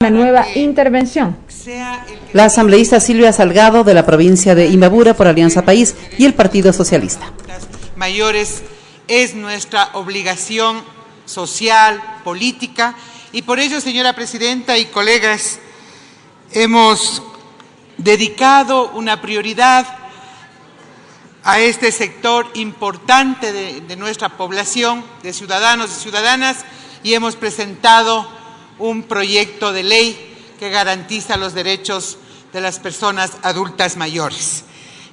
Una nueva intervención. La asambleísta Silvia Salgado, de la provincia de Imbabura, por Alianza País y el Partido Socialista. Mayores es nuestra obligación social, política, y por ello, señora presidenta y colegas, hemos dedicado una prioridad a este sector importante de nuestra población, de ciudadanos y ciudadanas, y hemos presentado un proyecto de ley que garantiza los derechos de las personas adultas mayores.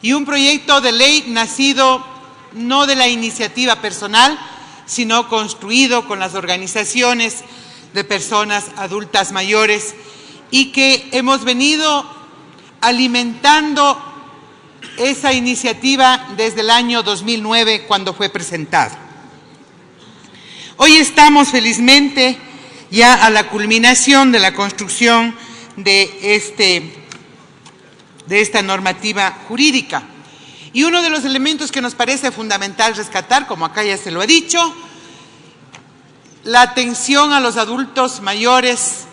Y un proyecto de ley nacido no de la iniciativa personal, sino construido con las organizaciones de personas adultas mayores y que hemos venido alimentando esa iniciativa desde el año 2009, cuando fue presentado. Hoy estamos felizmente ya a la culminación de la construcción de esta normativa jurídica. Y uno de los elementos que nos parece fundamental rescatar, como acá ya se lo he dicho, la atención a los adultos mayores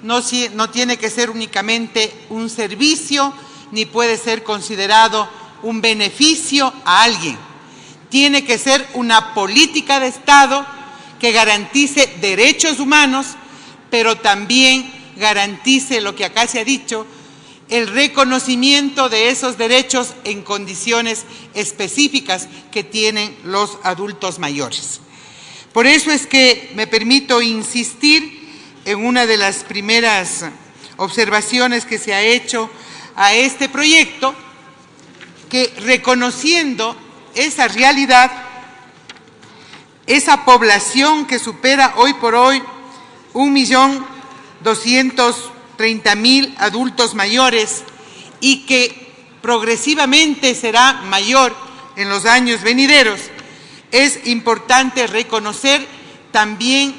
no tiene que ser únicamente un servicio, ni puede ser considerado un beneficio a alguien. Tiene que ser una política de Estado que garantice derechos humanos, pero también garantice lo que acá se ha dicho, el reconocimiento de esos derechos en condiciones específicas que tienen los adultos mayores. Por eso es que me permito insistir en una de las primeras observaciones que se ha hecho a este proyecto, que reconociendo esa realidad, esa población que supera hoy por hoy 1.230.000 adultos mayores y que progresivamente será mayor en los años venideros, es importante reconocer también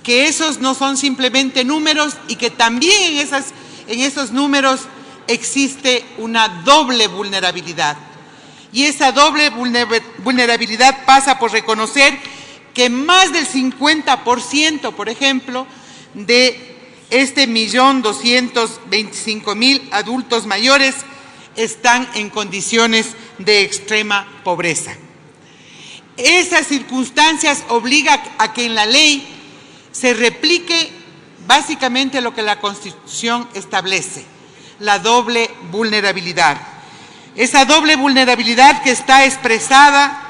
que esos no son simplemente números y que también en esos números existe una doble vulnerabilidad. Y esa doble vulnerabilidad pasa por reconocer que más del 50%, por ejemplo, de este 1.225.000 adultos mayores están en condiciones de extrema pobreza. Esas circunstancias obligan a que en la ley se replique básicamente lo que la Constitución establece, la doble vulnerabilidad. Esa doble vulnerabilidad que está expresada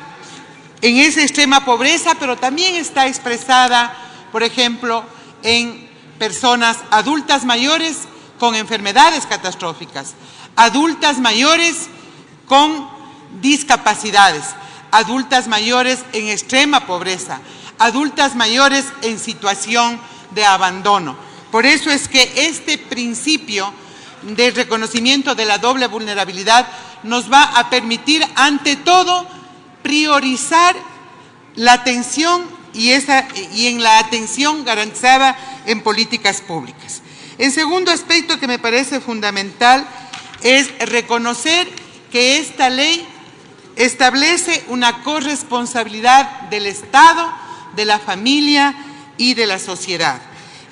en esa extrema pobreza, pero también está expresada, por ejemplo, en personas adultas mayores con enfermedades catastróficas, adultas mayores con discapacidades, adultas mayores en extrema pobreza, adultas mayores en situación de abandono. Por eso es que este principio del reconocimiento de la doble vulnerabilidad nos va a permitir, ante todo, priorizar la atención y en la atención garantizada en políticas públicas. El segundo aspecto que me parece fundamental es reconocer que esta ley establece una corresponsabilidad del Estado, de la familia y de la sociedad.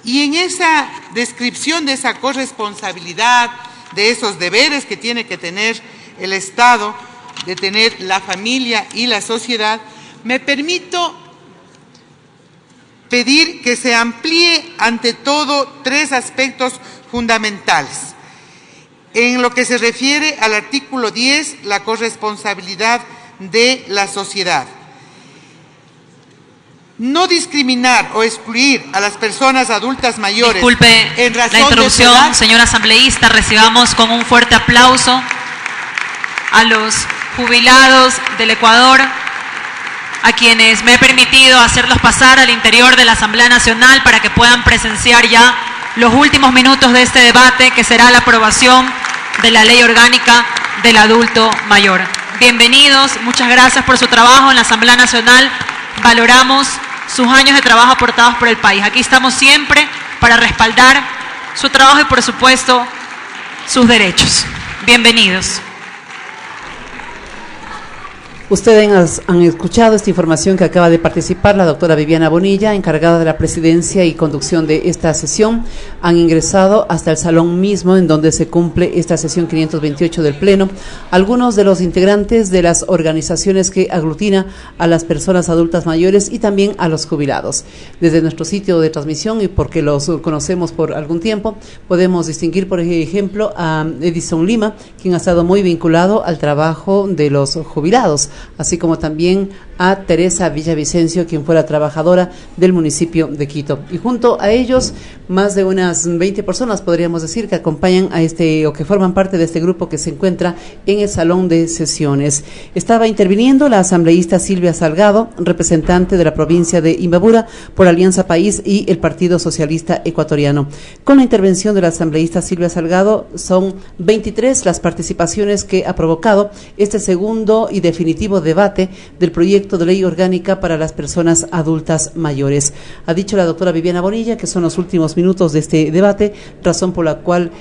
Y en esa descripción de esa corresponsabilidad, de esos deberes que tiene que tener el Estado, de tener la familia y la sociedad, me permito pedir que se amplíe ante todo tres aspectos fundamentales. En lo que se refiere al artículo 10, la corresponsabilidad de la sociedad. No discriminar o excluir a las personas adultas mayores. Disculpe en razón la interrupción, de su edad. señora asambleísta. Recibamos con un fuerte aplauso a los jubilados del Ecuador, a quienes me he permitido hacerlos pasar al interior de la Asamblea Nacional para que puedan presenciar ya los últimos minutos de este debate, que será la aprobación de la Ley Orgánica del Adulto Mayor. Bienvenidos, muchas gracias por su trabajo en la Asamblea Nacional. Valoramos sus años de trabajo aportados por el país. Aquí estamos siempre para respaldar su trabajo y, por supuesto, sus derechos. Bienvenidos. Ustedes han escuchado esta información que acaba de participar la doctora Viviana Bonilla, encargada de la presidencia y conducción de esta sesión. Han ingresado hasta el salón mismo en donde se cumple esta sesión 528 del Pleno algunos de los integrantes de las organizaciones que aglutina a las personas adultas mayores y también a los jubilados. Desde nuestro sitio de transmisión, y porque los conocemos por algún tiempo, podemos distinguir, por ejemplo, a Edison Lima, quien ha estado muy vinculado al trabajo de los jubilados, así como también a Teresa Villavicencio, quien fuera trabajadora del municipio de Quito. Y junto a ellos, más de unas 20 personas, podríamos decir, que acompañan a o que forman parte de este grupo que se encuentra en el salón de sesiones. Estaba interviniendo la asambleísta Silvia Salgado, representante de la provincia de Imbabura por Alianza País y el Partido Socialista Ecuatoriano. Con la intervención de la asambleísta Silvia Salgado, son 23 las participaciones que ha provocado este segundo y definitivo debate del proyecto de ley orgánica para las personas adultas mayores. Ha dicho la doctora Viviana Bonilla que son los últimos minutos de este debate, razón por la cual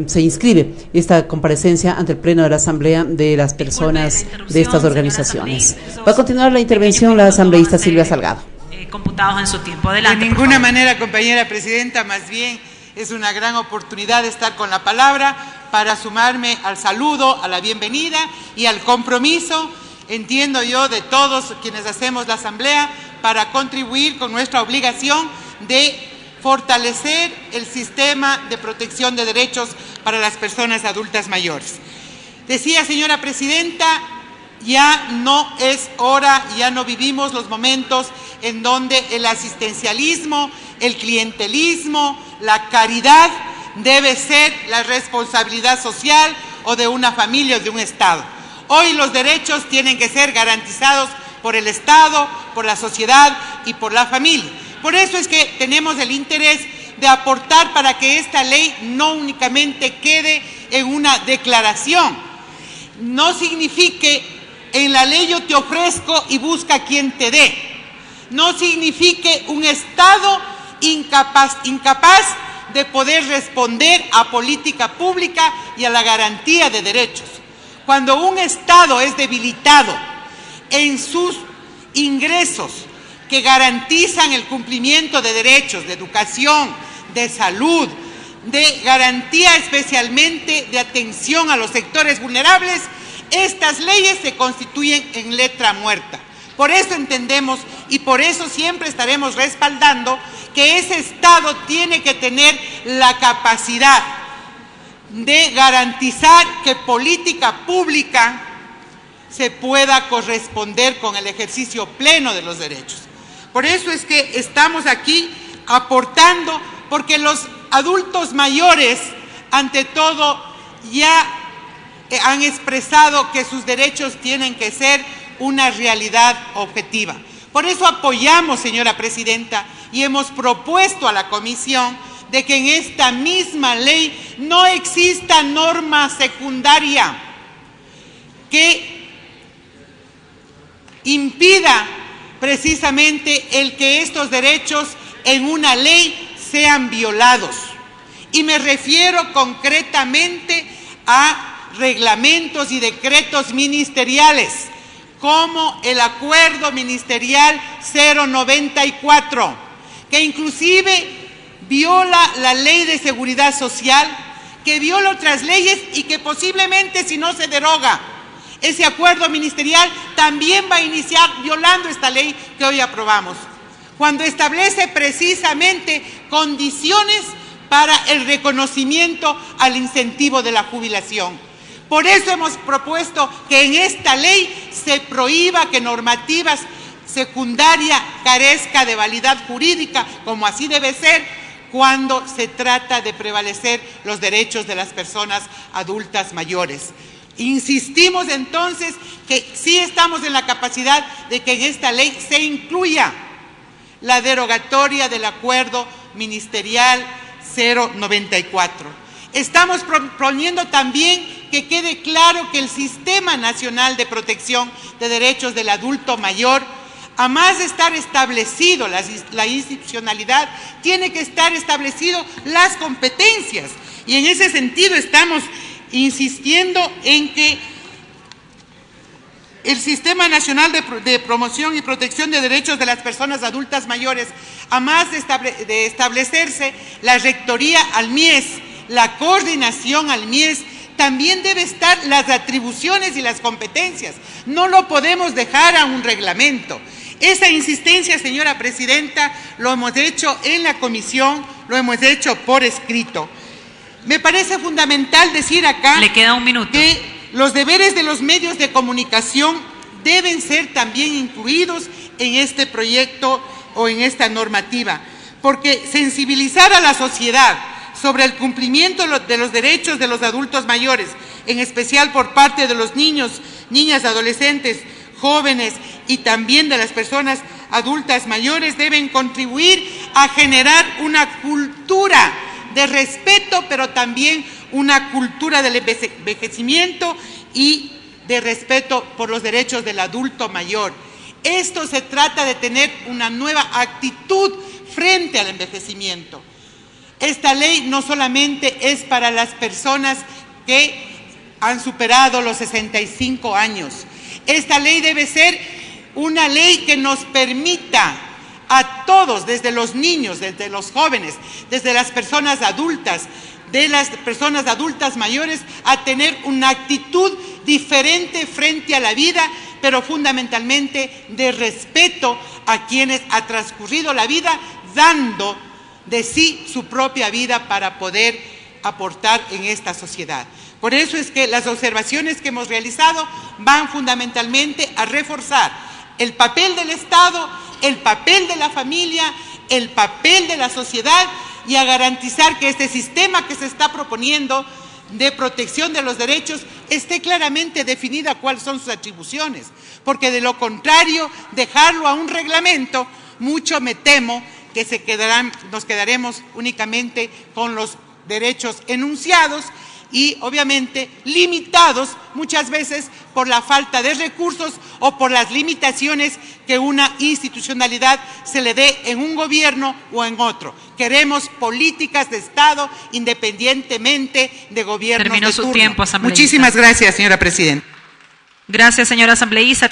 se inscribe esta comparecencia ante el Pleno de la Asamblea de las personas de estas organizaciones. Va a continuar la intervención la asambleísta Silvia Salgado. Computados en su tiempo. Adelante. De ninguna manera, compañera presidenta, más bien es una gran oportunidad de estar con la palabra para sumarme al saludo, a la bienvenida y al compromiso, entiendo yo, de todos quienes hacemos la Asamblea para contribuir con nuestra obligación de fortalecer el sistema de protección de derechos para las personas adultas mayores. Decía, señora presidenta, ya no es hora, ya no vivimos los momentos en donde el asistencialismo, el clientelismo, la caridad debe ser la responsabilidad social o de una familia o de un Estado. Hoy los derechos tienen que ser garantizados por el Estado, por la sociedad y por la familia. Por eso es que tenemos el interés de aportar para que esta ley no únicamente quede en una declaración, no signifique en la ley yo te ofrezco y busca quien te dé, no signifique un Estado incapaz de poder responder a política pública y a la garantía de derechos. Cuando un Estado es debilitado en sus ingresos que garantizan el cumplimiento de derechos, de educación, de salud, de garantía especialmente de atención a los sectores vulnerables, estas leyes se constituyen en letra muerta. Por eso entendemos y por eso siempre estaremos respaldando que ese Estado tiene que tener la capacidad de garantizar que política pública se pueda corresponder con el ejercicio pleno de los derechos. Por eso es que estamos aquí aportando, porque los adultos mayores, ante todo, ya han expresado que sus derechos tienen que ser una realidad objetiva. Por eso apoyamos, señora presidenta, y hemos propuesto a la comisión de que en esta misma ley no exista norma secundaria que impida precisamente el que estos derechos en una ley sean violados. Y me refiero concretamente a reglamentos y decretos ministeriales, como el Acuerdo Ministerial 094, que inclusive viola la Ley de Seguridad Social, que viola otras leyes y que posiblemente, si no se deroga ese acuerdo ministerial, también va a iniciar violando esta ley que hoy aprobamos, cuando establece precisamente condiciones para el reconocimiento al incentivo de la jubilación. Por eso hemos propuesto que en esta ley se prohíba que normativas secundarias carezca de validad jurídica, como así debe ser cuando se trata de prevalecer los derechos de las personas adultas mayores. Insistimos entonces que sí estamos en la capacidad de que en esta ley se incluya la derogatoria del Acuerdo Ministerial 094. Estamos proponiendo también que quede claro que el Sistema Nacional de Protección de Derechos del Adulto Mayor, a más de estar establecido la institucionalidad, tiene que estar establecido las competencias. Y en ese sentido estamos insistiendo en que el Sistema Nacional de Promoción y Protección de Derechos de las Personas Adultas Mayores, a más de establecerse la rectoría al MIES, la coordinación al MIES, también debe estar las atribuciones y las competencias. No lo podemos dejar a un reglamento. Esa insistencia, señora presidenta, lo hemos hecho en la comisión, lo hemos hecho por escrito. Me parece fundamental decir acá Le queda un minuto. que los deberes de los medios de comunicación deben ser también incluidos en este proyecto o en esta normativa, porque sensibilizar a la sociedad sobre el cumplimiento de los derechos de los adultos mayores, en especial por parte de los niños, niñas, adolescentes, jóvenes y también de las personas adultas mayores, deben contribuir a generar una cultura de respeto, pero también una cultura del envejecimiento y de respeto por los derechos del adulto mayor. Esto se trata de tener una nueva actitud frente al envejecimiento. Esta ley no solamente es para las personas que han superado los 65 años. Esta ley debe ser una ley que nos permita a todos, desde los niños, desde los jóvenes, desde las personas adultas, de las personas adultas mayores, a tener una actitud diferente frente a la vida, pero fundamentalmente de respeto a quienes ha transcurrido la vida dando de sí su propia vida para poder aportar en esta sociedad. Por eso es que las observaciones que hemos realizado van fundamentalmente a reforzar el papel del Estado, el papel de la familia, el papel de la sociedad y a garantizar que este sistema que se está proponiendo de protección de los derechos esté claramente definida cuáles son sus atribuciones, porque de lo contrario, dejarlo a un reglamento, mucho me temo que nos quedaremos únicamente con los derechos enunciados y obviamente limitados muchas veces por la falta de recursos o por las limitaciones que una institucionalidad se le dé en un gobierno o en otro. Queremos políticas de Estado independientemente de gobiernos de turno. Terminó su tiempo, asambleísta. Muchísimas gracias, señora presidenta. Gracias, señora asambleísta.